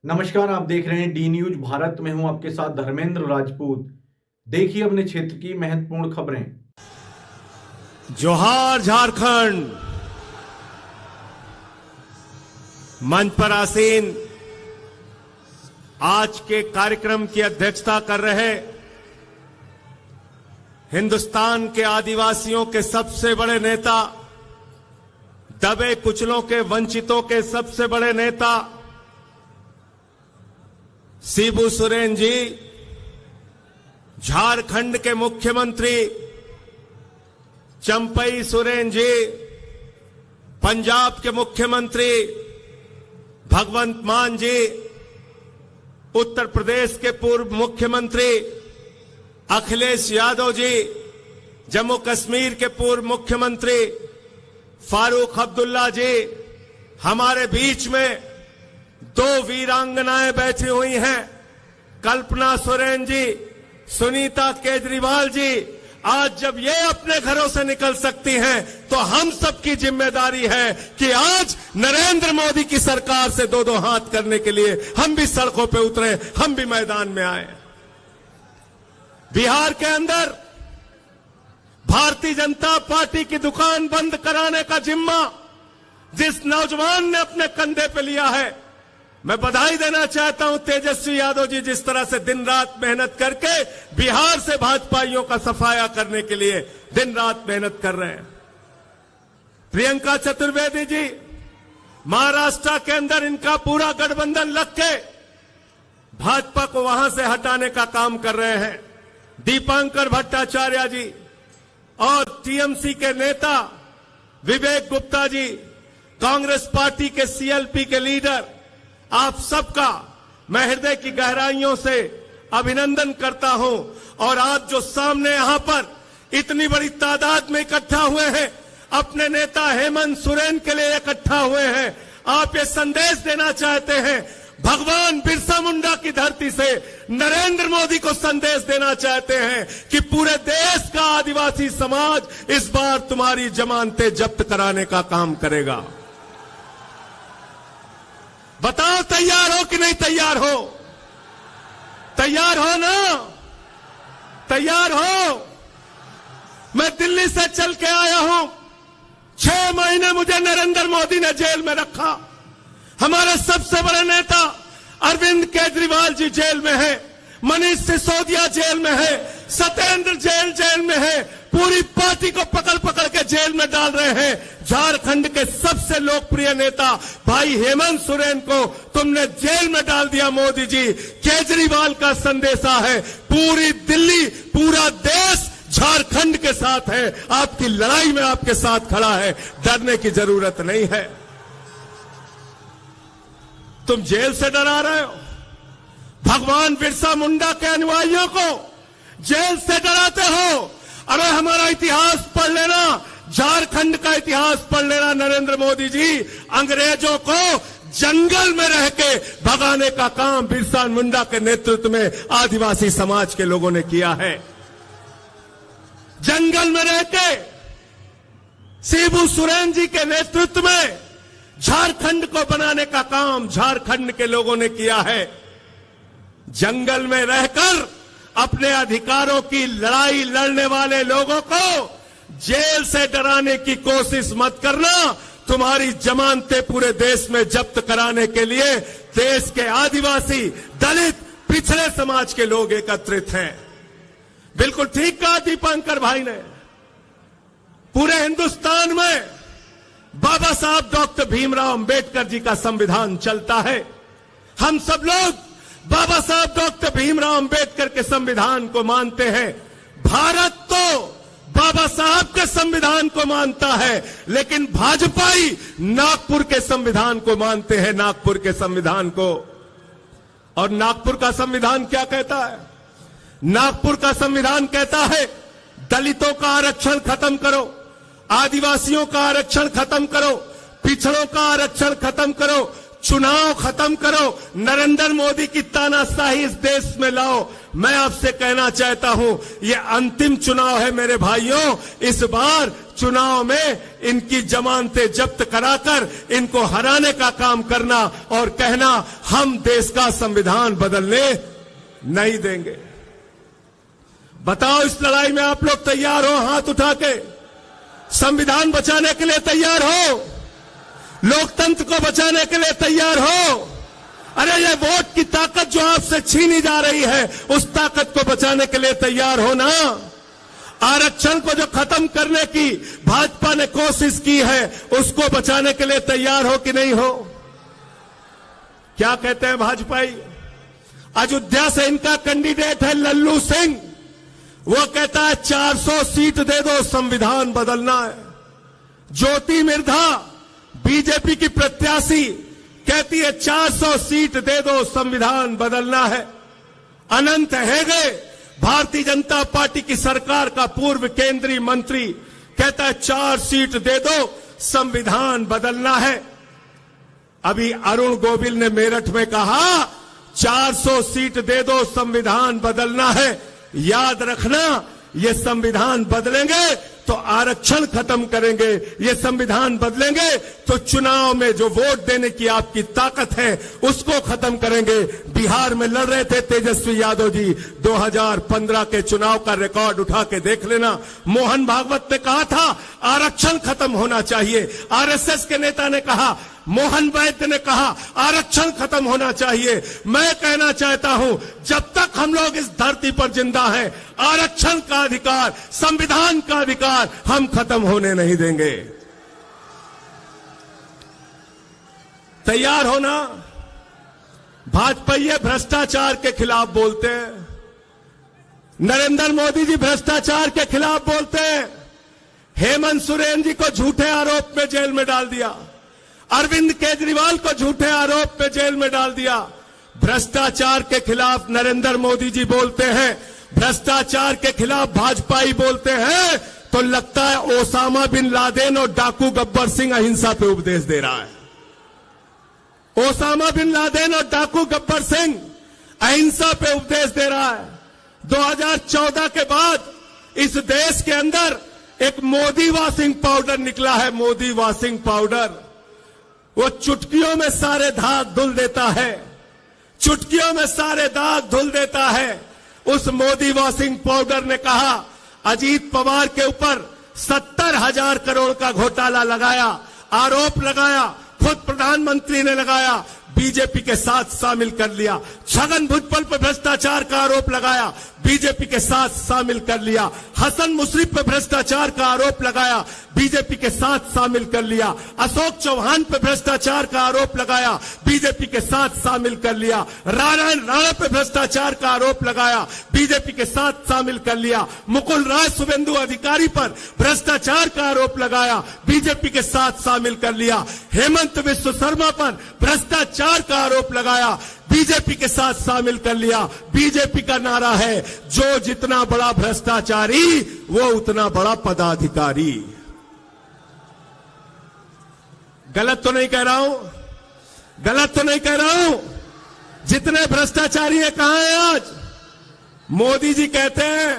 नमस्कार, आप देख रहे हैं डी न्यूज भारत में हूं आपके साथ धर्मेंद्र राजपूत। देखिए अपने क्षेत्र की महत्वपूर्ण खबरें। जोहार झारखंड। मंच पर आसीन आज के कार्यक्रम की अध्यक्षता कर रहे हिंदुस्तान के आदिवासियों के सबसे बड़े नेता, दबे कुचलों के वंचितों के सबसे बड़े नेता शिबू सोरेन जी, झारखंड के मुख्यमंत्री चंपई सोरेन जी, पंजाब के मुख्यमंत्री भगवंत मान जी, उत्तर प्रदेश के पूर्व मुख्यमंत्री अखिलेश यादव जी, जम्मू कश्मीर के पूर्व मुख्यमंत्री फारूक अब्दुल्ला जी, हमारे बीच में दो वीरांगनाएं बैठी हुई हैं, कल्पना सोरेन जी, सुनीता केजरीवाल जी। आज जब ये अपने घरों से निकल सकती हैं, तो हम सबकी जिम्मेदारी है कि आज नरेंद्र मोदी की सरकार से दो दो हाथ करने के लिए हम भी सड़कों पे उतरे, हम भी मैदान में आए। बिहार के अंदर भारतीय जनता पार्टी की दुकान बंद कराने का जिम्मा जिस नौजवान ने अपने कंधे पे लिया है, मैं बधाई देना चाहता हूं तेजस्वी यादव जी, जिस तरह से दिन रात मेहनत करके बिहार से भाजपाइयों का सफाया करने के लिए दिन रात मेहनत कर रहे हैं। प्रियंका चतुर्वेदी जी, महाराष्ट्र के अंदर इनका पूरा गठबंधन लग के भाजपा को वहां से हटाने का काम कर रहे हैं। दीपांकर भट्टाचार्य जी और टीएमसी के नेता विवेक गुप्ता जी, कांग्रेस पार्टी के सीएलपी के लीडर, आप सबका मैं हृदय की गहराइयों से अभिनंदन करता हूं। और आज जो सामने यहां पर इतनी बड़ी तादाद में इकट्ठा हुए हैं, अपने नेता हेमंत सोरेन के लिए इकट्ठा हुए हैं, आप ये संदेश देना चाहते हैं, भगवान बिरसा मुंडा की धरती से नरेंद्र मोदी को संदेश देना चाहते हैं कि पूरे देश का आदिवासी समाज इस बार तुम्हारी जमानतें जब्त कराने का काम करेगा। बताओ तैयार हो कि नहीं तैयार हो? तैयार हो ना? तैयार हो? मैं दिल्ली से चल के आया हूं, 6 महीने मुझे नरेंद्र मोदी ने जेल में रखा। हमारे सबसे बड़े नेता अरविंद केजरीवाल जी जेल में है, मनीष सिसोदिया जेल में है, सत्येंद्र जेल में है, पूरी पार्टी को पकड़ पकड़ के जेल में डाल रहे हैं। झारखंड के सबसे लोकप्रिय नेता भाई हेमंत सोरेन को तुमने जेल में डाल दिया मोदी जी। केजरीवाल का संदेशा है, पूरी दिल्ली, पूरा देश झारखंड के साथ है, आपकी लड़ाई में आपके साथ खड़ा है, डरने की जरूरत नहीं है। तुम जेल से डरा रहे हो, भगवान बिरसा मुंडा के अनुयायियों को जेल से डराते हो। अरे हमारा इतिहास पढ़ लेना, झारखंड का इतिहास पढ़ लेना नरेंद्र मोदी जी। अंग्रेजों को जंगल में रह के भगाने का काम बिरसा मुंडा के नेतृत्व में आदिवासी समाज के लोगों ने किया है। जंगल में रह के शिबू सोरेन जी के नेतृत्व में झारखंड को बनाने का काम झारखंड के लोगों ने किया है। जंगल में रहकर अपने अधिकारों की लड़ाई लड़ने वाले लोगों को जेल से डराने की कोशिश मत करना। तुम्हारी जमानतें पूरे देश में जब्त कराने के लिए देश के आदिवासी, दलित, पिछड़े समाज के लोग एकत्रित हैं। बिल्कुल ठीक कहा दीपांकर भाई ने, पूरे हिंदुस्तान में बाबा साहब डॉक्टर भीमराव अंबेडकर जी का संविधान चलता है। हम सब लोग बाबा साहब डॉक्टर भीमराव अंबेडकर के संविधान को मानते हैं। भारत तो बाबा साहब के संविधान को मानता है, लेकिन भाजपाई नागपुर के संविधान को मानते हैं, नागपुर के संविधान को। और नागपुर का संविधान क्या कहता है? नागपुर का संविधान कहता है, दलितों का आरक्षण खत्म करो, आदिवासियों का आरक्षण खत्म करो, पिछड़ों का आरक्षण खत्म करो, चुनाव खत्म करो, नरेंद्र मोदी की तानाशाही इस देश में लाओ। मैं आपसे कहना चाहता हूं, ये अंतिम चुनाव है मेरे भाइयों। इस बार चुनाव में इनकी जमानतें जब्त कराकर इनको हराने का काम करना और कहना हम देश का संविधान बदलने नहीं देंगे। बताओ, इस लड़ाई में आप लोग तैयार हो? हाथ उठा के संविधान बचाने के लिए तैयार हो? लोकतंत्र को बचाने के लिए तैयार हो? अरे ये वोट की ताकत जो आपसे छीनी जा रही है, उस ताकत को बचाने के लिए तैयार हो ना? आरक्षण को जो खत्म करने की भाजपा ने कोशिश की है, उसको बचाने के लिए तैयार हो कि नहीं हो? क्या कहते हैं भाजपाई? अयोध्या से इनका कैंडिडेट है लल्लू सिंह। वो कहता है 400 सीट दे दो, संविधान बदलना है। ज्योति मिर्धा बीजेपी की प्रत्याशी कहती है 400 सीट दे दो, संविधान बदलना है। अनंत हेगड़े भारतीय जनता पार्टी की सरकार का पूर्व केंद्रीय मंत्री कहता है 4 सीट दे दो, संविधान बदलना है। अभी अरुण गोविल ने मेरठ में कहा 400 सीट दे दो, संविधान बदलना है। याद रखना, ये संविधान बदलेंगे तो आरक्षण खत्म करेंगे, ये संविधान बदलेंगे तो चुनाव में जो वोट देने की आपकी ताकत है उसको खत्म करेंगे। बिहार में लड़ रहे थे तेजस्वी यादव जी, 2015 के चुनाव का रिकॉर्ड उठा के देख लेना। मोहन भागवत ने कहा था आरक्षण खत्म होना चाहिए। आरएसएस के नेता ने कहा, मोहन वैद्य ने कहा आरक्षण खत्म होना चाहिए। मैं कहना चाहता हूं, जब तक हम लोग इस धरती पर जिंदा हैं, आरक्षण का अधिकार, संविधान का अधिकार हम खत्म होने नहीं देंगे। तैयार होना। भाजपा ये भ्रष्टाचार के खिलाफ बोलते हैं, नरेंद्र मोदी जी भ्रष्टाचार के खिलाफ बोलते हैं। हेमंत सोरेन जी को झूठे आरोप में जेल में डाल दिया, अरविंद केजरीवाल को झूठे आरोप में जेल में डाल दिया। भ्रष्टाचार के खिलाफ नरेंद्र मोदी जी बोलते हैं, भ्रष्टाचार के खिलाफ भाजपाई बोलते हैं, तो लगता है ओसामा बिन लादेन और डाकू गब्बर सिंह अहिंसा पे उपदेश दे रहा है। ओसामा बिन लादेन और डाकू गब्बर सिंह अहिंसा पे उपदेश दे रहा है। 2014 के बाद इस देश के अंदर एक मोदी वॉशिंग पाउडर निकला है, मोदी वॉशिंग पाउडर। वो चुटकियों में सारे दाग धुल देता है, चुटकियों में सारे दाग धुल देता है। उस मोदी वॉशिंग पाउडर ने कहा अजीत पवार के ऊपर 70,000 करोड़ का घोटाला लगाया, आरोप लगाया, खुद प्रधानमंत्री ने लगाया, बीजेपी के साथ शामिल कर लिया। छगन भुजबल पर भ्रष्टाचार का आरोप लगाया, बीजेपी के साथ शामिल कर लिया। हसन मुशर्रफ पर भ्रष्टाचार का आरोप लगाया, बीजेपी के साथ शामिल कर लिया। अशोक चौहान पर भ्रष्टाचार का आरोप लगाया, बीजेपी के साथ शामिल कर लिया। नारायण राणा पर भ्रष्टाचार का आरोप लगाया, बीजेपी के साथ शामिल कर लिया। मुकुल राय शुभेंदु अधिकारी पर भ्रष्टाचार का आरोप लगाया, बीजेपी के साथ शामिल कर लिया। हेमंत बिस्व शर्मा पर भ्रष्टाचार का आरोप लगाया, बीजेपी के साथ शामिल कर लिया। बीजेपी का नारा है, जो जितना बड़ा भ्रष्टाचारी वो उतना बड़ा पदाधिकारी। गलत तो नहीं कह रहा हूं, गलत तो नहीं कह रहा हूं। जितने भ्रष्टाचारी है कहां हैं आज? मोदी जी कहते हैं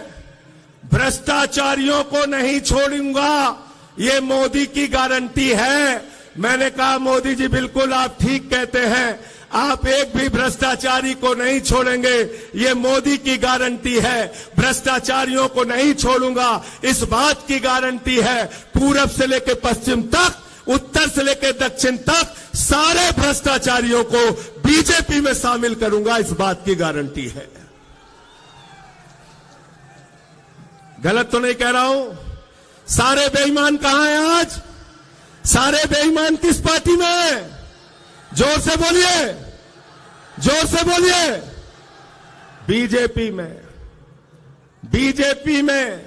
भ्रष्टाचारियों को नहीं छोड़ूंगा, ये मोदी की गारंटी है। मैंने कहा मोदी जी बिल्कुल आप ठीक कहते हैं, आप एक भी भ्रष्टाचारी को नहीं छोड़ेंगे, ये मोदी की गारंटी है। भ्रष्टाचारियों को नहीं छोड़ूंगा, इस बात की गारंटी है। पूरब से लेकर पश्चिम तक, उत्तर से लेकर दक्षिण तक सारे भ्रष्टाचारियों को बीजेपी में शामिल करूंगा, इस बात की गारंटी है। गलत तो नहीं कह रहा हूं। सारे बेईमान कहां हैं आज? सारे बेईमान किस पार्टी में है? जोर से बोलिए, जोर से बोलिए। बीजेपी में, बीजेपी में।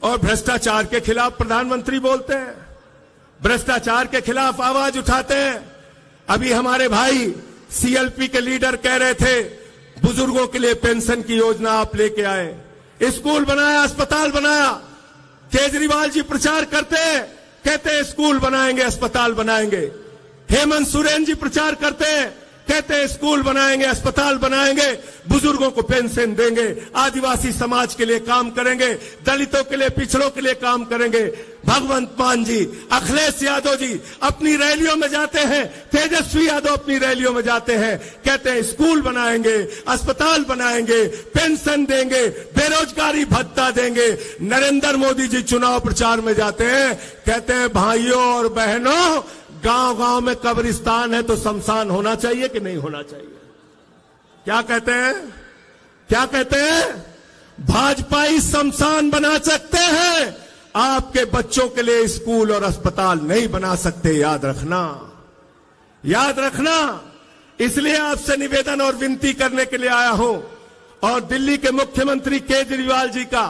और भ्रष्टाचार के खिलाफ प्रधानमंत्री बोलते हैं, भ्रष्टाचार के खिलाफ आवाज उठाते हैं। अभी हमारे भाई सीएलपी के लीडर कह रहे थे बुजुर्गों के लिए पेंशन की योजना आप लेके आए, स्कूल बनाया, अस्पताल बनाया। केजरीवाल जी प्रचार करते हैं, कहते हैं स्कूल बनाएंगे, अस्पताल बनाएंगे। हेमंत सोरेन जी प्रचार करते हैं, कहते हैं स्कूल बनाएंगे, अस्पताल बनाएंगे, बुजुर्गों को पेंशन देंगे, आदिवासी समाज के लिए काम करेंगे, दलितों के लिए, पिछड़ों के लिए काम करेंगे। भगवंत मान जी, अखिलेश यादव जी अपनी रैलियों में जाते हैं, तेजस्वी यादव अपनी रैलियों में जाते हैं, कहते हैं स्कूल बनाएंगे, अस्पताल बनाएंगे, पेंशन देंगे, बेरोजगारी भत्ता देंगे। नरेंद्र मोदी जी चुनाव प्रचार में जाते हैं, कहते हैं भाइयों और बहनों, गांव गांव में कब्रिस्तान है तो शमशान होना चाहिए कि नहीं होना चाहिए? क्या कहते हैं? क्या कहते हैं? भाजपाई शमशान बना सकते हैं, आपके बच्चों के लिए स्कूल और अस्पताल नहीं बना सकते। याद रखना, याद रखना। इसलिए आपसे निवेदन और विनती करने के लिए आया हूं और दिल्ली के मुख्यमंत्री केजरीवाल जी का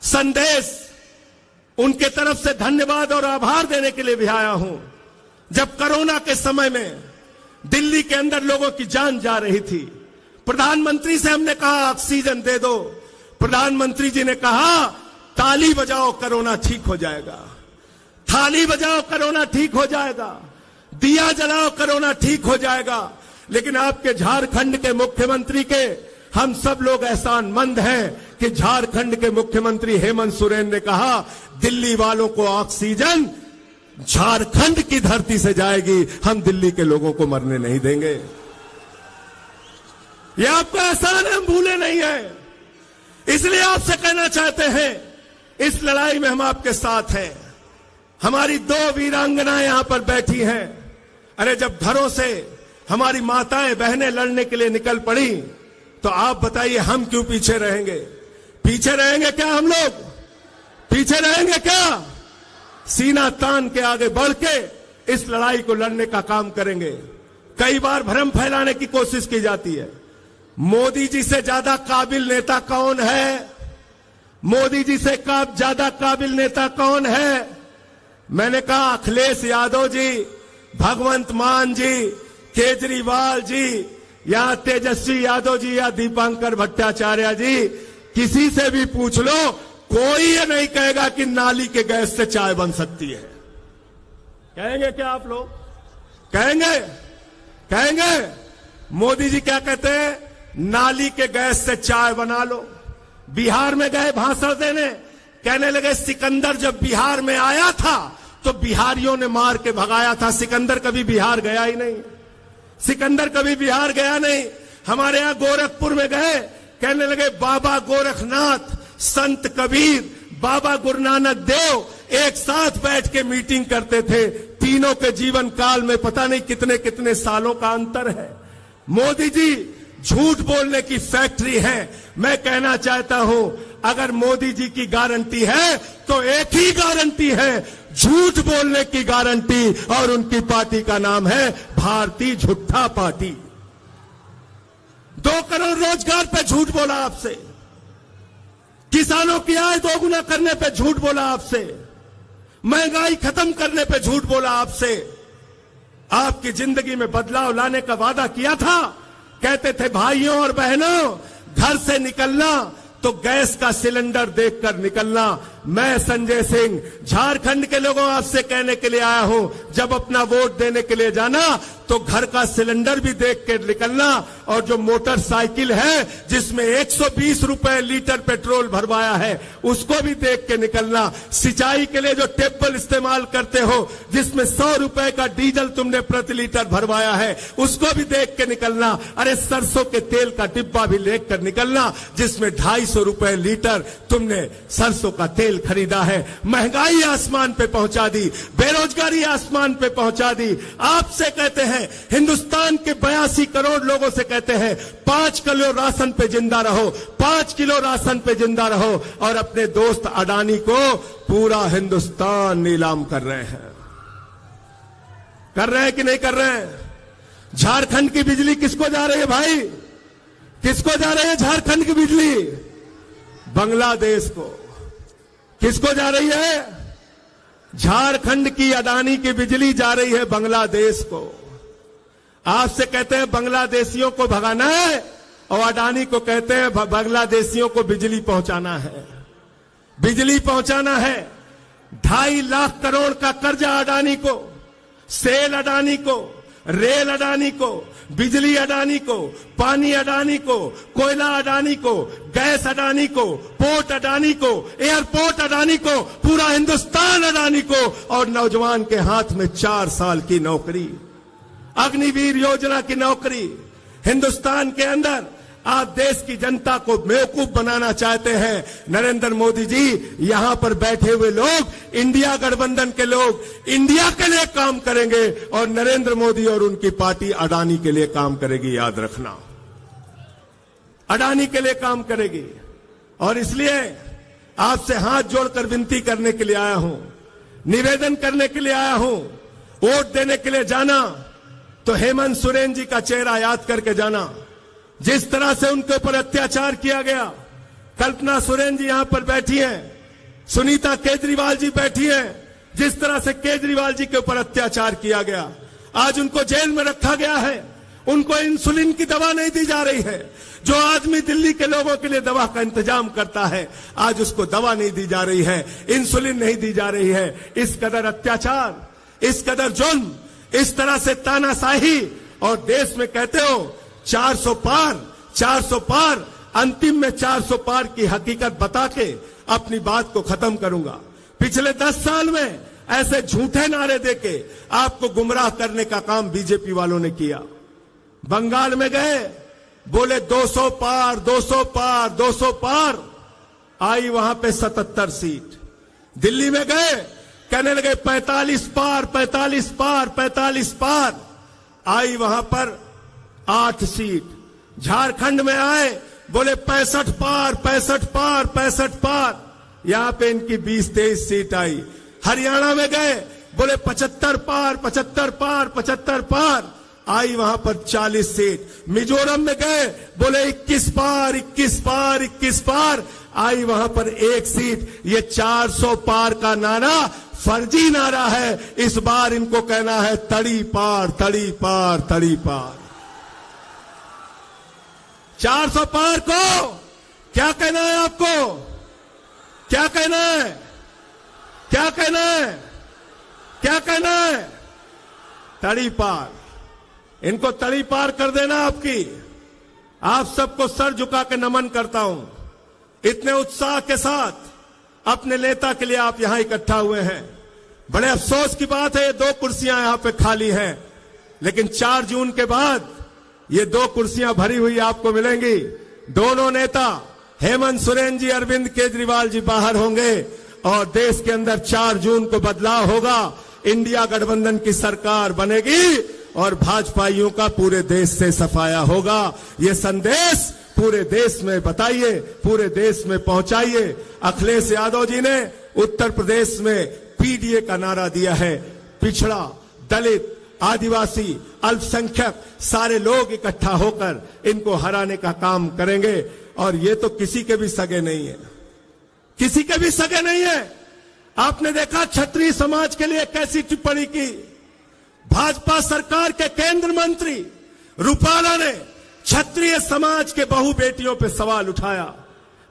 संदेश, उनके तरफ से धन्यवाद और आभार देने के लिए भी आया हूं। जब कोरोना के समय में दिल्ली के अंदर लोगों की जान जा रही थी, प्रधानमंत्री से हमने कहा ऑक्सीजन दे दो, प्रधानमंत्री जी ने कहा ताली बजाओ कोरोना ठीक हो जाएगा, थाली बजाओ कोरोना ठीक हो जाएगा, दिया जलाओ कोरोना ठीक हो जाएगा। लेकिन आपके झारखंड के मुख्यमंत्री के हम सब लोग एहसानमंद हैं कि झारखंड के मुख्यमंत्री हेमंत सोरेन ने कहा दिल्ली वालों को ऑक्सीजन झारखंड की धरती से जाएगी, हम दिल्ली के लोगों को मरने नहीं देंगे। यह आपका एहसान हम भूले नहीं है। इसलिए आपसे कहना चाहते हैं, इस लड़ाई में हम आपके साथ हैं। हमारी 2 वीरांगनाएं यहां पर बैठी हैं। अरे जब घरों से हमारी माताएं बहनें लड़ने के लिए निकल पड़ी, तो आप बताइए हम क्यों पीछे रहेंगे? पीछे रहेंगे क्या? हम लोग पीछे रहेंगे क्या? सीना तान के आगे बढ़ के इस लड़ाई को लड़ने का काम करेंगे। कई बार भ्रम फैलाने की कोशिश की जाती है, मोदी जी से ज्यादा काबिल नेता कौन है? मोदी जी से ज्यादा काबिल नेता कौन है? मैंने कहा अखिलेश यादव जी, भगवंत मान जी, केजरीवाल जी, या तेजस्वी यादव जी, या दीपांकर भट्टाचार्य जी, किसी से भी पूछ लो, कोई ये नहीं कहेगा कि नाली के गैस से चाय बन सकती है। कहेंगे क्या आप लोग? कहेंगे? कहेंगे? मोदी जी क्या कहते हैं? नाली के गैस से चाय बना लो। बिहार में गए भाषण देने, कहने लगे सिकंदर जब बिहार में आया था तो बिहारियों ने मार के भगाया था, सिकंदर कभी बिहार गया ही नहीं, सिकंदर कभी बिहार गया नहीं। हमारे यहां गोरखपुर में गए, कहने लगे बाबा गोरखनाथ, संत कबीर, बाबा गुरु नानक देव एक साथ बैठ के मीटिंग करते थे। तीनों के जीवन काल में पता नहीं कितने कितने सालों का अंतर है। मोदी जी झूठ बोलने की फैक्ट्री है। मैं कहना चाहता हूं, अगर मोदी जी की गारंटी है तो एक ही गारंटी है, झूठ बोलने की गारंटी, और उनकी पार्टी का नाम है भारतीय झूठा पार्टी। 2 करोड़ रोजगार पे झूठ बोला आपसे, किसानों की आय 2 गुना करने पे झूठ बोला आपसे, महंगाई खत्म करने पे झूठ बोला आपसे, आपकी जिंदगी में बदलाव लाने का वादा किया था। कहते थे भाइयों और बहनों, घर से निकलना तो गैस का सिलेंडर देखकर निकलना। मैं संजय सिंह झारखंड के लोगों आपसे कहने के लिए आया हूं, जब अपना वोट देने के लिए जाना तो घर का सिलेंडर भी देख के निकलना, और जो मोटरसाइकिल है जिसमें 120 रुपए लीटर पेट्रोल भरवाया है उसको भी देख के निकलना। सिंचाई के लिए जो टेबल इस्तेमाल करते हो जिसमें 100 रुपए का डीजल तुमने प्रति लीटर भरवाया है उसको भी देख के निकलना। अरे सरसों के तेल का डिब्बा भी लेकर निकलना जिसमें 250 रुपए लीटर तुमने सरसों का तेल खरीदा है। महंगाई आसमान पे पहुंचा दी, बेरोजगारी आसमान पे पहुंचा दी। आपसे कहते हैं, हिंदुस्तान के 82 करोड़ लोगों से कहते हैं 5 किलो राशन पे जिंदा रहो, 5 किलो राशन पे जिंदा रहो, और अपने दोस्त अडानी को पूरा हिंदुस्तान नीलाम कर रहे हैं। कर रहे हैं कि नहीं कर रहे हैं? झारखंड की बिजली किसको जा रही है भाई? किसको जा रही है झारखंड की बिजली? बांग्लादेश को। किसको जा रही है? झारखंड की अडानी की बिजली जा रही है बांग्लादेश को। आपसे कहते हैं बांग्लादेशियों को भगाना है, और अडानी को कहते हैं बांग्लादेशियों को बिजली पहुंचाना है, बिजली पहुंचाना है। 2.5 लाख करोड़ का कर्जा अडानी को, सेल अडानी को, रेल अडानी को, बिजली अडानी को, पानी अडानी को, कोयला अडानी को, गैस अडानी को, पोर्ट अडानी को, एयरपोर्ट अडानी को, पूरा हिंदुस्तान अडानी को, और नौजवान के हाथ में 4 साल की नौकरी, अग्निवीर योजना की नौकरी। हिंदुस्तान के अंदर आप देश की जनता को बेवकूफ बनाना चाहते हैं। नरेंद्र मोदी जी, यहां पर बैठे हुए लोग, इंडिया गठबंधन के लोग, इंडिया के लिए काम करेंगे, और नरेंद्र मोदी और उनकी पार्टी अडानी के लिए काम करेगी। याद रखना, अडानी के लिए काम करेगी। और इसलिए आपसे हाथ जोड़कर विनती करने के लिए आया हूं, निवेदन करने के लिए आया हूं। वोट देने के लिए जाना तो हेमंत सोरेन जी का चेहरा याद करके जाना। जिस तरह से उनके ऊपर अत्याचार किया गया, कल्पना सोरेन जी यहां पर बैठी हैं, सुनीता केजरीवाल जी बैठी हैं, जिस तरह से केजरीवाल जी के ऊपर अत्याचार किया गया, आज उनको जेल में रखा गया है। उनको इंसुलिन की दवा नहीं दी जा रही है। जो आदमी दिल्ली के लोगों के लिए दवा का इंतजाम करता है, आज उसको दवा नहीं दी जा रही है, इंसुलिन नहीं दी जा रही है। इस कदर अत्याचार, इस कदर जुल्म, इस तरह से तानाशाही, और देश में कहते हो 400 पार, 400 पार, अंतिम में 400 पार की हकीकत बता के अपनी बात को खत्म करूंगा। पिछले 10 साल में ऐसे झूठे नारे देके आपको गुमराह करने का काम बीजेपी वालों ने किया। बंगाल में गए, बोले 200 पार, 200 पार, 200 पार, आई वहां पे 77 सीट। दिल्ली में गए, कहने लगे 45 पार, 45 पार, 45 पार, आई वहां पर 8 सीट। झारखंड में आए, बोले 65 पार, 65 पार, 65 पार, यहां पे इनकी 20-23 सीट आई। हरियाणा में गए, बोले 75 पार, 75 पार, 75 पार, आई वहां पर 40 सीट। मिजोरम में गए, बोले 21 पार, 21 पार, 21 पार, आई वहां पर 1 सीट। ये 400 पार का नारा फर्जी नारा है। इस बार इनको कहना है तड़ी पार, तड़ी पार, तड़ी पार। 400 पार को क्या कहना है आपको? क्या कहना है? क्या कहना है? क्या कहना है? तड़ी पार। इनको तड़ी पार कर देना आपकी। आप सबको सर झुका के नमन करता हूं। इतने उत्साह के साथ अपने नेता के लिए आप यहां इकट्ठा हुए हैं। बड़े अफसोस की बात है, ये 2 कुर्सियां यहां पे खाली हैं, लेकिन 4 जून के बाद ये 2 कुर्सियां भरी हुई आपको मिलेंगी। दोनों नेता हेमंत सोरेन जी, अरविंद केजरीवाल जी बाहर होंगे, और देश के अंदर 4 जून को बदलाव होगा। इंडिया गठबंधन की सरकार बनेगी, और भाजपाइयों का पूरे देश से सफाया होगा। ये संदेश पूरे देश में बताइए, पूरे देश में पहुंचाइए। अखिलेश यादव जी ने उत्तर प्रदेश में पीडीए का नारा दिया है। पिछड़ा, दलित, आदिवासी, अल्पसंख्यक सारे लोग इकट्ठा होकर इनको हराने का काम करेंगे। और ये तो किसी के भी सगे नहीं है, किसी के भी सगे नहीं है। आपने देखा क्षत्रिय समाज के लिए कैसी टिप्पणी की। भाजपा सरकार के केंद्र मंत्री रूपाला ने क्षत्रिय समाज के बहु बेटियों पे सवाल उठाया।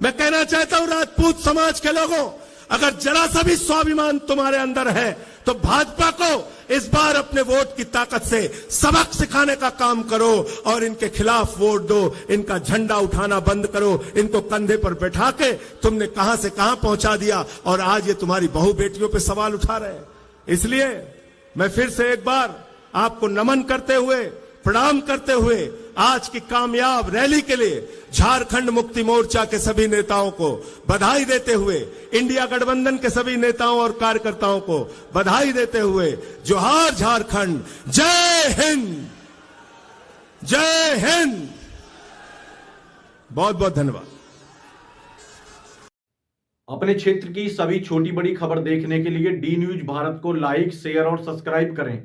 मैं कहना चाहता हूं राजपूत समाज के लोगों, अगर जरा सा भी स्वाभिमान तुम्हारे अंदर है तो भाजपा को इस बार अपने वोट की ताकत से सबक सिखाने का काम करो और इनके खिलाफ वोट दो। इनका झंडा उठाना बंद करो। इनको कंधे पर बैठा के तुमने कहां से कहां पहुंचा दिया, और आज ये तुम्हारी बहु बेटियों पे सवाल उठा रहे हैं। इसलिए मैं फिर से एक बार आपको नमन करते हुए, प्रणाम करते हुए आज की कामयाब रैली के लिए झारखंड मुक्ति मोर्चा के सभी नेताओं को बधाई देते हुए, इंडिया गठबंधन के सभी नेताओं और कार्यकर्ताओं को बधाई देते हुए, जोहार झारखंड, जय हिंद, जय हिंद। बहुत बहुत धन्यवाद। अपने क्षेत्र की सभी छोटी बड़ी खबर देखने के लिए डी न्यूज भारत को लाइक, शेयर और सब्सक्राइब करें।